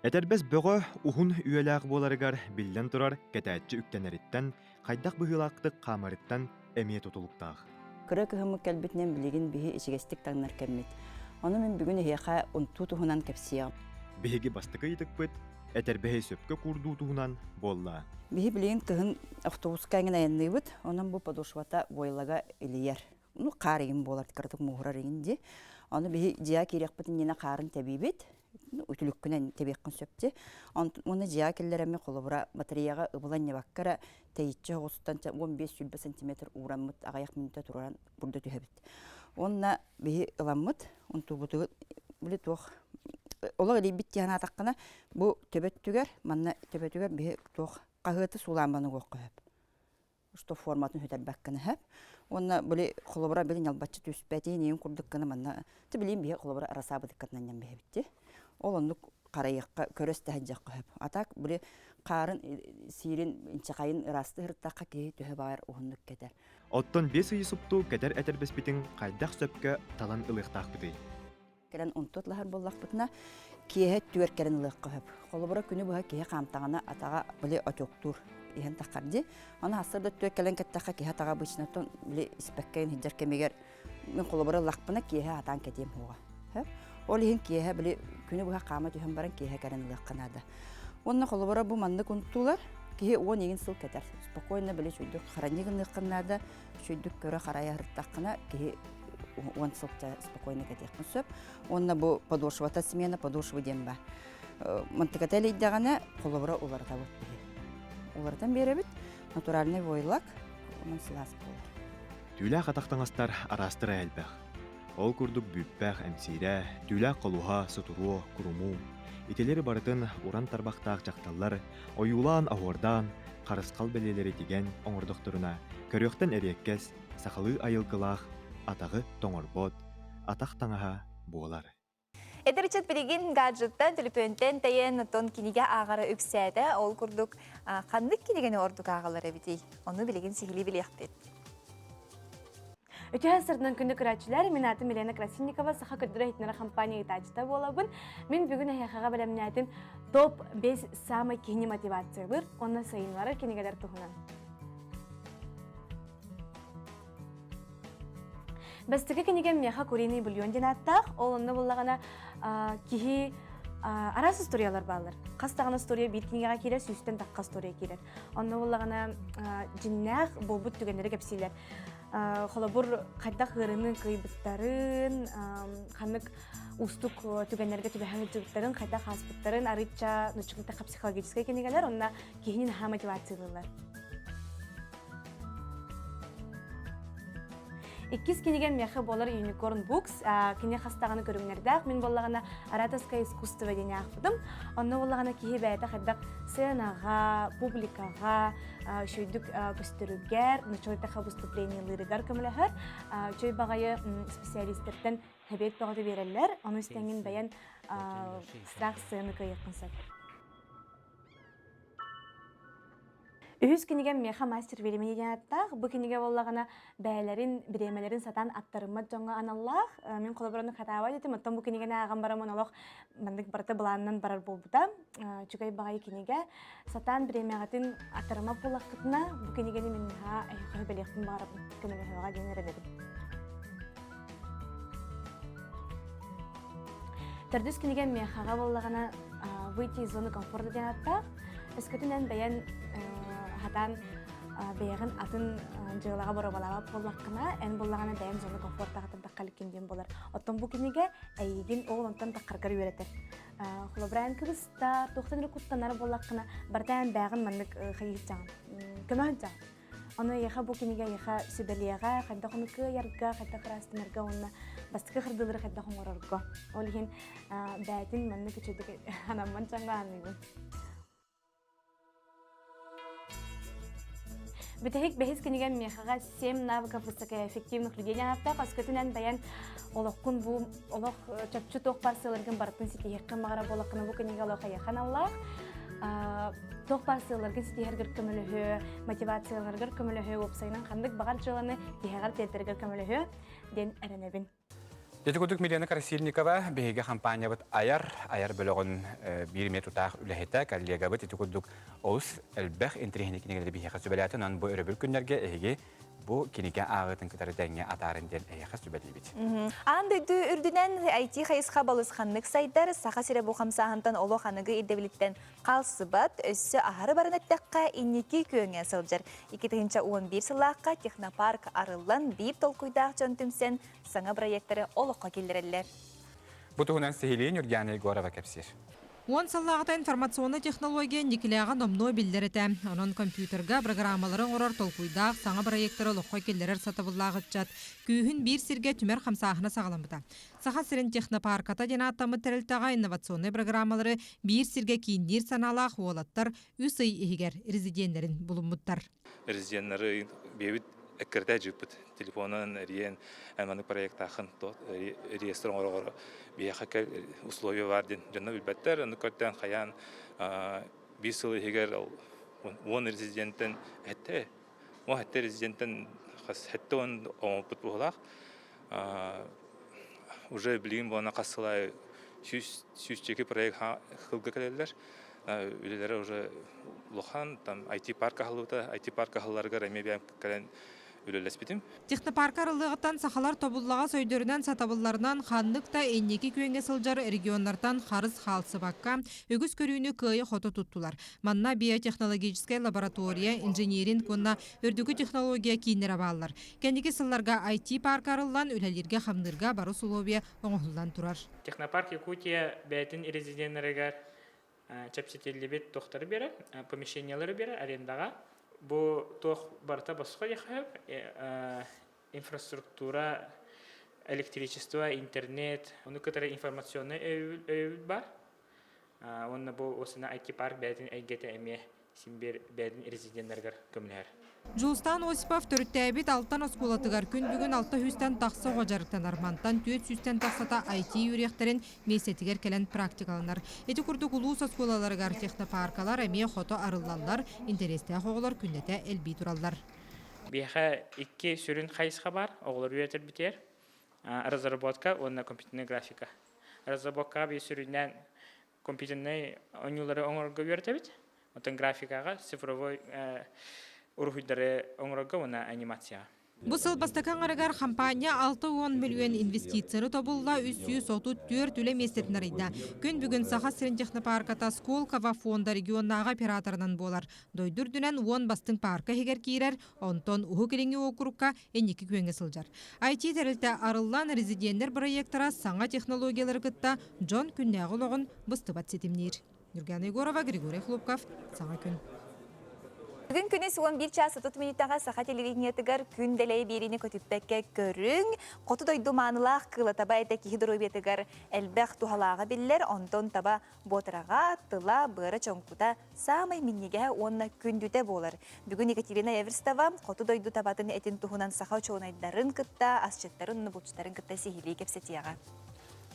Этербес бөҕө ухун үөлээх буоларыгар биллен турар кэтээччи үктэнэриттэн хайдах быһыылаактык хаамарыттан эмиэ тутулуктаах. Кыра кыһымык кэлбитинен билигин биһи ичигестик таңнар кэммит. Оны мен бүгүн иһиэхэ унтуу туһунан кэпсиэм. Биһиги бастыкы итыкпыт, этербэһи сөпкө курдуу туһунан буолла. Биһи билигин кыһын автобуска эҥин айанныыбыт, онон бу подошвата бойлага илийер. Ну, каарыгин буолар кырдык муһурар иңинди. Оны биһи жия кириэхпитин нина каарын тебибит. Үтүлүккүнен тебиэккин сөпти. Оны жия келлереме колобура батареяга ыбылан небаккара тейитче хоостан 15-20 сантиметр ураммыт агаяк минута тураран бурда түһэбит. Онна биһи ыламмыт, онтубутугут биле туох олар либит тиана атаккана бу төбөттүгөр, манна төбөттүгөр биһи туох кагыты суламбаны гоккөп. Что форматын хөтәрбәккәне һәп. Онна биле колобура биле ялбатчы түспәти нин курдыккана манна. Ты билем биһи колобура расабыдыккатнан ням бихитти. Ол онны карайыкка көрөстә хаҗакка һәп. Атак биле карын сирин инчакайын расты хыртакка ки төһө бар уһуннук кетер. Оттон 5 ый супту кетер этербеспитин кайдах сөпкө талан ылыктаак бити. Керен онтотлахар боллакпытна киһе түгер керен ылыкка һәп. Колобура күнү буга киһе камтагана атага биле отоктур. Иһен таккарди. Аны хасырда төккелен кеттакка киһе тага бычнатон биле испеккен хиджар кемегер. Мен колобура лакпына киһе атан кетем хуга. Һәп. Ол иһин киһе биле күнү буга кама түһен баран киһе керен ылыкканада. Онна колобура бу манны контулар киһе он егин сыл кетер. Спокойно биле чуйдук харанигын ылыкканада, чуйдук көрө харая хыртаккына киһе он сылта спокойно кетеккин сөп. Онна бу подошвата смена подошвы демба. Мантыкатели иддагана колобура улар табыт биһи. Улардан беребит натуральный войлак, онан сылас болар. Түләк атактаңастар арастыра әлбәх. Ол курдук бүппәх әмсире, түләк колуха, сытуру, куруму. Ителери барытын уран тарбақтақ жақталлар, оюлан ауырдан, қарысқал бәлелері деген оңырдықтырына, көріқтен әреккес, сақалы айылғылақ, атағы тоңырбот, атақ таңаға болар. Эдерчет билигин гаджеттен, телефонтен тайен тон киниге агара үксәдә, ол курдук кандык кинигене ордук агалар бити. Оны билигин сихили билектет. Өтөһө сырдынан күндү көрәчүләр, мен атым Елена Красильникова, Саха Күрдүрә хитнәре компания тажыта болабын. Мен бүгүн аяхага белемнәтин топ 5 самый кини мотивациялар, онна сайынлары кинигелер туһунан. Бастыгы киниген меха курини бульон динаттах, ол онны буллагана кихи арасы историялар балар. Кастагана история бир кинигеге кирер, сүстен такка история кирер. Онны буллагана жиннах болбут түгенлери кепсилер. Холобур кайдак гырынын кыйбыттарын, ханнык устук түгенлерге түбәһәң түгәттәрен, кайдак хаспыттарын, арыча, нучукта психологический кинигелер, онна кихинин ха мотивациялар. Иккис кинеген меха болар Unicorn Books, кине хастаганы көрүңнәрдәк, мен боллагана ораторское искусство дигән ахпыдым. Онны боллагана кихи бәйтә хәддәк сценага, публикага, шөйдүк көстөрүгәр, ночойта выступлениеләргә көмеләһәр, чөй багае специалисттардан хәбәт багы бирәләр, аны истәнгән баян страх сценага якынсат. Үһүс киниген меха мастер велимени жанаттах, бу киниге боллагана бәйләрин, биремелерин сатан аттарымма жоңга аналлах, мен колобораны хатаба дитим, оттон бу киниген аган барамын олох, мандык барта буланнан барар болбута, чугай багай киниге сатан биремегатын аттарымма булакытына, бу кинигени мен ха айхы белектин барып көмөлөһөгө денереледим. Төрдүс киниген мехага боллагана выйти из зоны комфорта жанаттах, эскетинен баян хатан бәягын атын жылага борабалага боллаккына, эн боллагана бәян зоны комфорттага тадаккалыккен ден болар. Оттон бу киниге әйгин ол онтан таккаргар үйрәтер. Холобрайан кыбыста, тоқтан рукуттанар боллаккына, бартаян бәягын мандык хайыт жағын, көмән жағын. Оны яха бу киниге яха сүбәлияга, хадда хонукы ярга, хадда храстынарга, онна бастыкы хырдылары хадда хоңорорго. Ол хин бәятин мандык үчөдік анамман чаңга аныйбын. Битехик бехис киниген мехага 7 навыков высокоэффективных людей жанаттак, аскөтүнен баян олоккун бу олох чөпчү ток парсыларгын бартын ситихекке магара болаккына бу киниге олоха яхан аллах. Ток парсыларгын ситихергер көмөлөһө, мотивацияларгыр көмөлөһө опсайнан кандык багар жыланы тихегар тетергер көмөлөһө ден эренебин. Детикудук Милена Красильникова беге компания бит аяр бөлөгөн 1 метр тах үлехете коллега бит детикудук олус элбэх интерехник негеле беге сөбеләтен ан бу өрөбүл күннәргә эге бу кинеге агытын кытары дәңгә атарын ден эге сөбеле бит. Анды ду үрдүнән IT хайсха балысханнык сайдар саха сире бу хамсахантан оло ханыгы идебилиттен калсыбат өссө ахары барынаттакка инники көңе сылжар. 2011 сылакка технопарк арылан бип толкуйдак жонтумсен саңа проекттары олоққа келдірелер. Бутугунан сехилин Юргяна Егорова кепсир. Он саллағыта информационный технология никеляға номно білдіріті. Onun компьютерға программаларын орар толкуйдақ саңа проекттары олоққа келдерер сатыбыллағытчат. Күйін бір сірге түмер қамсағына сағаламыда. Саха сірін технопарката ден аттамы тәрілтаға инновационный программалары бір сірге кейіндер саналақ олаттар үсей егер резиденлерін бұлымыттар. Резиденлері бейбіт эккерде жиппит телефонын риен эманы проекттахын то реестр орогоро бияка условия бар ден жана билбеттер аны көттөн каян 5 жыл егер 10 резиденттен этте резиденттен хас хетте он опыт булак уже билим бона касылай сүзчеки проект хылга келелер үлелери уже лохан там IT парка халыта IT парка халларга ремебиям кален Технопарк арылығыттан сақалар тобуллаға сөйдерінен сатабылларынан ханнык та эннеки күйенге сылжар регионнартан қарыз халсы баққа өгіз көрүүнү күйі хоты туттулар. Манна биотехнологическая лаборатория инженерин конна өрдігі технология кейінер абалылар. Кәндекі сылларға IT парк арылдан үлелерге хамдырға бару суловия оңғылдан тұрар. Технопарк Якутия бәйтін резиденлерігер чапсетелебет тоқтары бері, помещениялары бері арендаға. Бу тох барта басқа яхаб инфраструктура, электричество, интернет, оны кытары информационный өйүл бар. Онна бу осына IT парк бәдин әйгеті әме симбер бәдин резидентлергер көмләр. Жулстан Осипов төрттәбит алтан осколатыгар күн бүгін 600-тен тақсы ғожарықтан армантан 400-тен тақсата IT юректерін месетігер келен практикаланар. Эти күрдік улус осколаларығар технопаркалар әме қото арыллалар, интересті оғылар күндеті әлбей тұралар. Бейха 2 сүрін қайысқа бар, оғылар үйетір бітер. Разработка, онна компьютерная графика. Разработка бей сүрінен компьютерный оңылары оңырғы үйетір бит. Отын графикаға цифровой урухуйдары оңырғы оны анимация. Бұл бастакан арагар компания 6-10 миллион инвестицияны тобулла 334 түле местетнарыйда. Күн бүгін саха сирин технопарката Сколково фонда регионнағы операторынан болар. Дойдүрдүнен 10 бастың парка хегер кейрер, онтон уху келеңі окурукка эннеки күйенге сылжар. IT тәрілті арыллан резиденттер проекттара саңа технологиялар кытта Джон күннәғы лоғын бұстыбат сетімнер. Юргана Егорова, Григорий Хлопков, Саҥа Күн. Бүгін күнес 11 час 30 минуттаға саха телевидениятыгар күн дәлей беріне көтіппәкке көрің. Қоты дойду манылақ кылы таба әті кихидоробетыгар әлбәқ тухалаға білілер, онтон таба ботыраға, тыла, бұры чоңкута самай миннеге онна күндүте болар. Бүгін Екатерина Эверстава қоты дойду табатын әтін тухунан саха чоғынайдарын кытта, асчеттарын, бұлчыстарын кытта сихилей кепсетияға.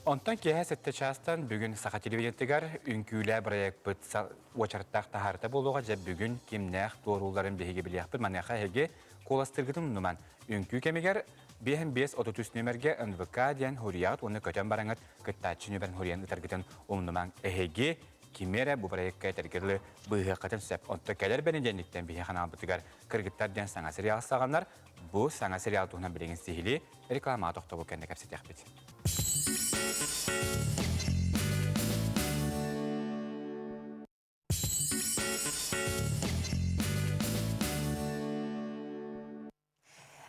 Онтан кеһә сетте частан бүгін саха телевидениятыгар үнкүлә проект бит очарттак тахарта болуга же бүгін кимнәх торуларын беге биләхпит манәха һеге коластыргытым нуман үнкү кемегер 5-33 нөмерге НВК дигән хурият оны көтән бараңат кыттачы нөмерен хурият тәргетен умнуман һеге кимере бу проектка тәргерле быга катын сәп онта кәләр бенедәнлектән беге ханал битгәр кыргыттар дигән саңа сериал саганнар бу саңа сериал туһунан билеген сихили реклама тохтобу кәндә кәпсәтәх бит.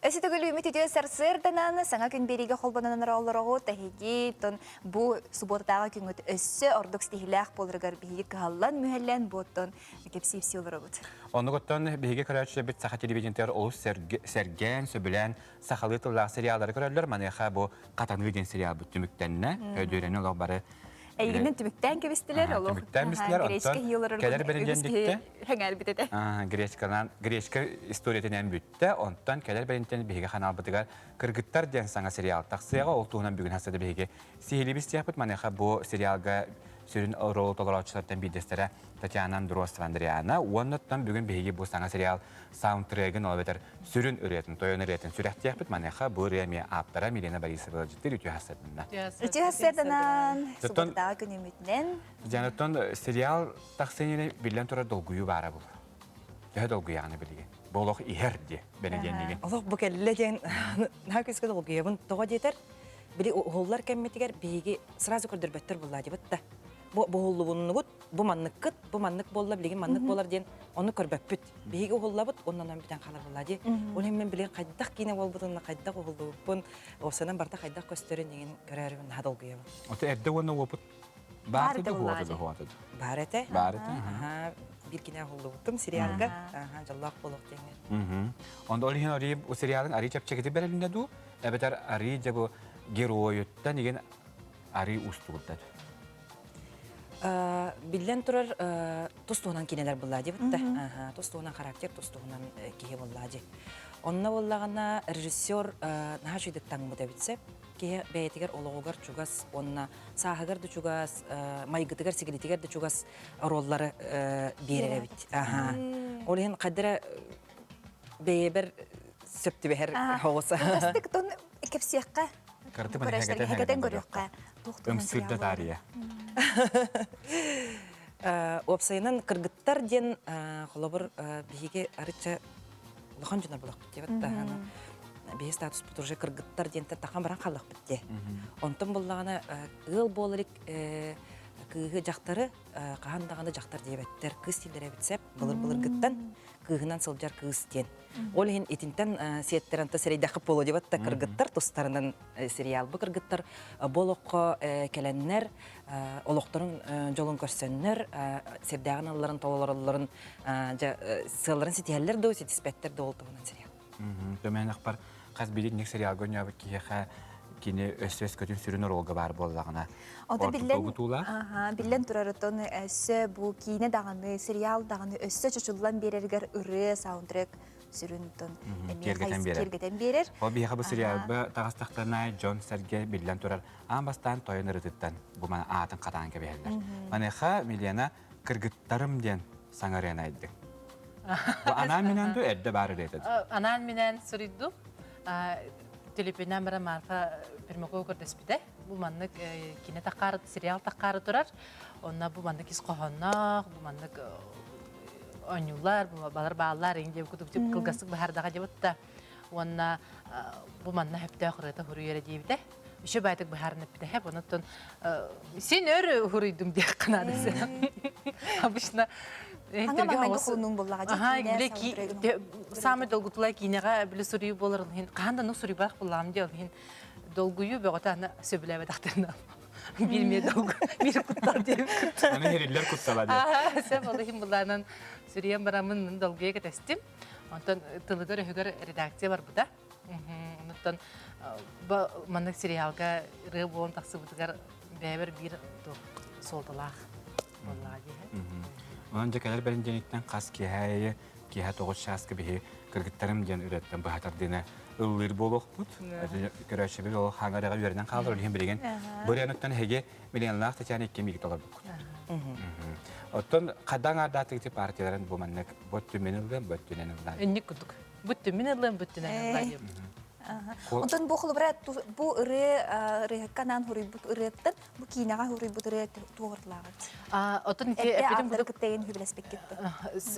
Өсітігіл үміт үтіе сарсырданан саңа күн береге қолбананар оларығы тәхеге тон бұ субботаға күнгіт өссі ордық стихилях болырғар бейге қалан мүхәллән бұттон кепсипси олары бұд. Оны көттен бейге көрәтші біт сақа телевидентер олыс сәрген, сөбілән, сақалы тыллағы сериалары көрәлілер. Манеха бұ қатанғы ден сериал бұд түміктеніне, өйдөрені олық бары Әйгінен түміктен кебістілер, олық. Түміктен бістілер, онтан кәлер беріндендікті. Хәңәл бітеді. Гречка историятенен бүтті, онтан кәлер берінден бейге қанал бұтығар кыргыттар ден саңа сериал тақсыяға ол туғынан бүгін хасады бейге сихили бістияқ бұд. Манеха бұ сериалға сүрін рол толорачылардан бидестере Татьяна Андроссова Андриана. Оннаттан бүгін бейге бұл саңа сериал саундтрегін олбетер сүрін үретін, тойын үретін сүрәттияқ біт манеха бұл реме аптара Милена Борисова жеттер үті хасадына. Үті хасадынан, субырдағы күн үмітінен. Жанаттан сериал тақсеніне білен тұра долгүйі бара бұл. Жағы долгүйі ағыны білген. Болық иерді бәне денлеген. Олық бұл кәлілі ден нәкізгі долгүйі бұн тоға детер. Білі оғылар кәмметігер бейге сразу көрдірбеттер бұлла деп бұтта. Бұғылы бұнны бұд, бұ маннық күт, бұ маннық болла білеген маннық болар ден, оны көрбәп бүт. Бейге оғылла бұд, оннан бітен қалар бұлла де. Оны мен білген қайдақ кейіне бол бұдынна, қайдақ оғылды бұн, осынан барда қайдақ көстерін деген көрәрімін ға долгүйі бұн. Оты әрді оны опыт барды хуатыды. Бар әті? Бар әті. Bir kine oldu buldum serialga. Jallah bolok denge. Onda olihin ori o serialın ari çap çeketi berelinde du. Ebeter ari bu geroyuttan igen ari ustulda. Billen turar tostuğunan kineler bulladı bitti. Tostuğunan karakter tostuğunan kihe bulladı. Onna bullagana rejissör naha şuydu tanımı da bitse. Ki beytiger oloğugar çugas onna sahagar da çugas maygıtıgar sigaretigar da çugas rolları birere bit. Olihin kadra beyber söptü beher havası. Kastık ton kepsiyakka. Kartı bana heketen görüyorka. Ömsürdü tarihe. Opsayınan kırgıttar den kolabor bihige arıça Лохан жонар болақ бітте бітті. Бейі статус бұт уже кыргыттар денті таққан баран қалық бітте. Онтын болағына ұл болырик күйі жақтары қағандағаны жақтар дейбеттер. Кыз тілдері бітсеп, бұлыр-бұлыр гыттан күйінан сылжар кыз ден. Ол ең етінтен сеттеранты серейдақып болу дебатта кыргыттар тұстарынан сериал. Бұл кыргыттар болыққа кәләннер, олықтарын жолын көрсөннер, сердағын алыларын, толаларын, сыларын сетиялер де, сетиспеттер де олды бұнан сериал. Төмен ақпар қаз билетнек сериал гөнья бұл кейеға кені өс-өс көтін сүрін оролға бар болағына. Ода білен тұрарытын өсі бұл кейіне дағаны, сериал дағаны өсі чүчілден берергер үрі саундтрек сүрінтін кергетен берер. Ол бейға бұл сериал бұл тағыстақтарына Джон Серге білен тұрар амбастан тойын ұрытыттан бұл мана атын қатан кәбелер. Манеға Милена кіргіттарым ден саңарен айды. Бұл анан менен ду әдді бары ретеді. Анан менен сүрейді. Телепенен бара марфа пермекой көрдеспиде. Бу маннык кине таққары, сериал таққары тұрар. Онна бу маннык исқоғаннақ, бу маннык ойнулар, балар бағалар, еңде күтіп кылғасық бағардаға жебітті. Онна бу манна хөпті ақырыты хүру ері дейбіде. Үші байтық бағарын өппіде хеп, онаттан сен өрі хүрүйдің дек қынадысы. Обычно Аңа маңайғы құлының болаға дейіне самы долгутулай кейінеға білі сұрию болыр. Қағанда нұқ сұрию бақ болағым де, долгую бөғіта ана сөбілі бәдақтарына. Білме долгу, бір құттар дейім. Аны хериллер құтталады. Сәп олығын бұлағынан сүриен барамын долгуя кәтәстім. Онтан тылыгар өйгөр редакция бар бұда. Онтан манық сериалға ры болын тақсы бұдығар бәйбір бір солдалақ болаға дейі. Onun cakalar benim cennetten kas kihaya kiha toğut şaskı bihi kırgıtlarım diyen üretten bahatardığına ılır boluk bud. Görüşü bir o hangarağa üzerinden kaldır oluyum bilgen. Buraya noktan hege milyonlar taçan iki milyon dolar buk. Otun kadang adatı partilerin bu manlık bot tümenilden bot tümenilden. Ennik kuduk. Bot tümenilden bot tümenilden. Ondan bu xulubra bu ırı kanan huri bu ırıttın bu kinağa huri bu ırı tuğurlağı. Otun ki epidem bu kıtayın hübelespek gitti.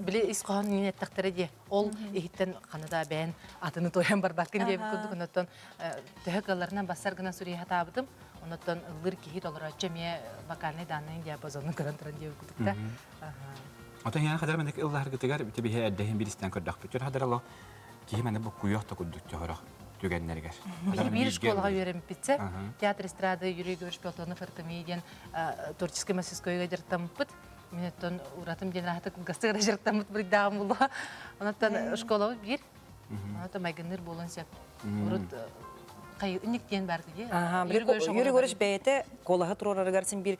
Bile isqoğun yine takdiri diye. Ol ihitten Kanada ben adını toyan bardakın diye kuduk. Ondan tühekalarından basar gına Suriye hatabıdım. Ondan ılır ki hit olur açamaya bakalne danayın diye bazonun karantıran diye kuduk da. Otun yani kadar mendeki ıllar gıtıgar bir bihe eddehin bir isten kırdak bütür. Hadar Allah ki mende bu kuyuq da kuduk diyor. Tügenlerger. Bir школаға үйреніп бітсе, театр эстрады, юрий görüş пелтоны фортомейден, творческий мастерскойға жырттамыппыт. Мен оттан ұратым ден рахаты кылғастығыра жырттамыппыт бір дағым болуға. Онаттан школаға бір, онаттан майгыныр болын сеп. Урат қайық ден барды де. Юрий görüş бәйті, қолаға тұрарар сен бір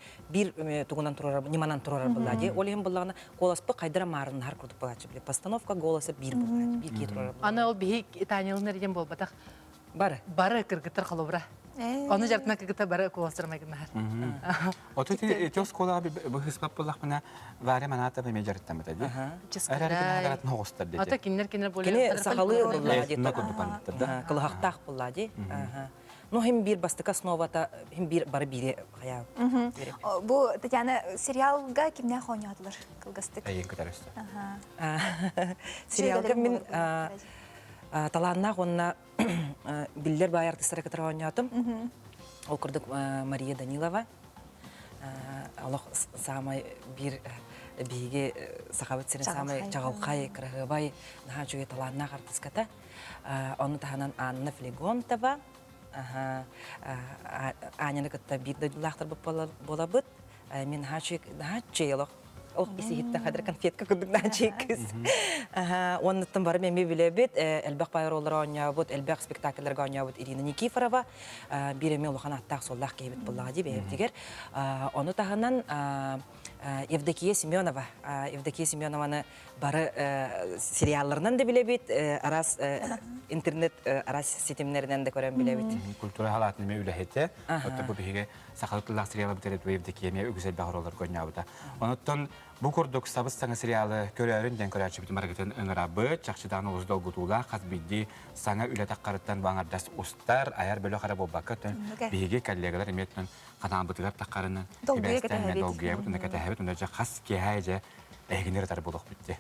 тұғынан тұрарар, неманан тұрарар бұлла де. Ол ең бұллағына қоласпы қайдыра марын har күрдіп бұлачы біле. Постановка голосы бір бұлла, бір кей тұрарар бұлла. Ана ол бейік Танилын әрден бол, батақ Бары кыргыттар қалыбыра. Оны жартма кыгыта бары куостырмай гынар. Ото тёс кола бу хиспап буллах мына варе маната бе межарттан бит ди. Арарат ногостар ди. Ата кинер боле. Кини сахалы булла ди. Да. Кылахтах булла ди. Ну хим бир бастык основата хим бир бары бире хая. Бу Татьяна сериалга кимне хонятылар кылгастык. Айын көтөрөстө. Сериалга мен таланна гонна биллер бай артисттар кытыра ойнатым. Ол курдук Мария Данилова. Аллах самай бир биге сахабат сирен самай чагалкай крагыбай наха жуге таланна артистката. Оны таханан Анна Флегонтова. Аняны кытта бир дылахтар бола быт. Мен хачыйлык. Ол исигитте хадыр конфетка кудук начыкыз. Оннуттан бары мен билебит, элбек байроллар ойнабыт, элбек спектакльлерге ойнабыт Ирина Никифорова, биреме улахан аттак соллах кейбит буллага ди бептигер. Оны таханан Евдокия Семенова. Евдокия Семенованы бары сериалларынан да билебит, арас интернет арас сетемнеринен да көрөн билебит. Культура халатын ме үлехете. Отто бу биге сахалыклар сериалы битерет Евдокия ме үгүзел багыроллар койнабыта. Оноттон бу курдук сабыз саңа сериалы көрөрүн ден көрөчү бит маркетин ыңырабы, чакчыдан уздол гутула, каз бидди саңа үле таккарыттан баңардас устар, аяр бөлө кара болбакка биге коллегалар эметтен канаабытыгар таккарынан эбестен долгуя бут наката хабит унда кас кехайже эгинер тар болук битти.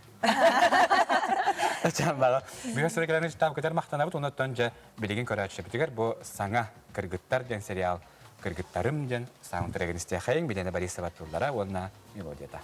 Чамбага биге сөйгөлөрүн штаб кетер мактанабыт оноттон же билеген көрөчү битигер бу саңа кыргыттар ден сериал кыргыттарым ден саундтрегин истехайын бидене Борисова турлара онна мелодията.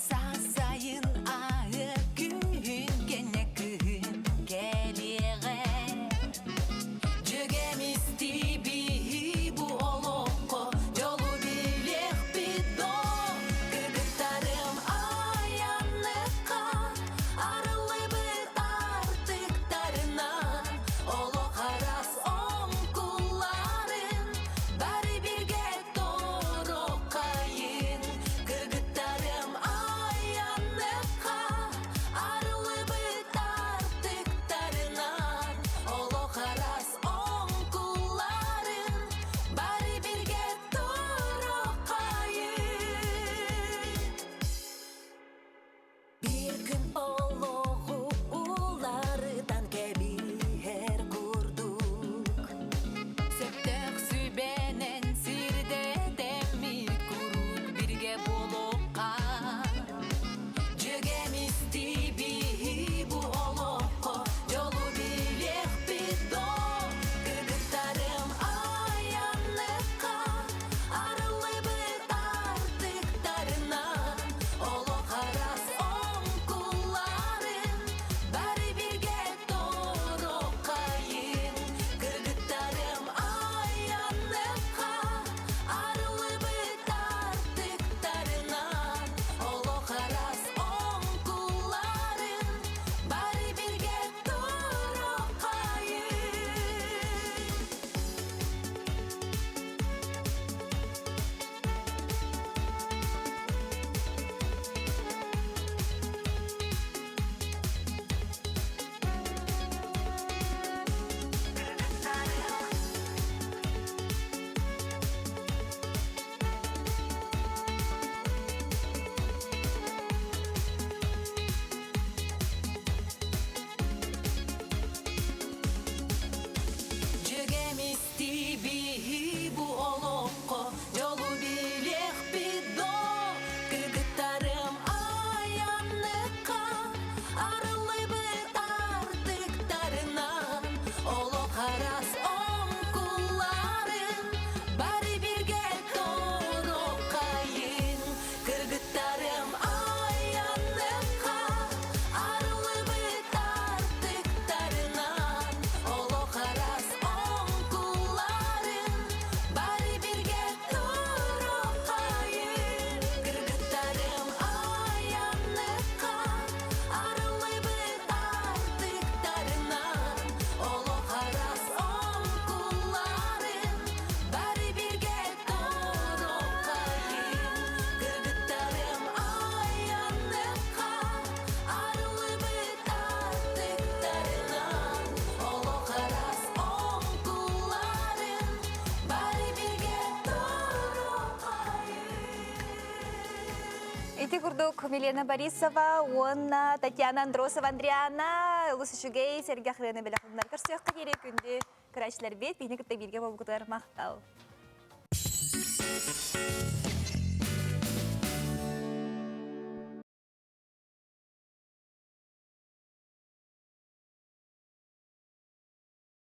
Sasayın ahı gün gene gün Ити курдук Милена Борисова, Уонна, Татьяна Андросова, Андриана, Лусышугей, Сергей Хрена Белахундар. Көрсөк кадере күнде көрәчләр бет, бейні күтті бірге болғытар мақтал.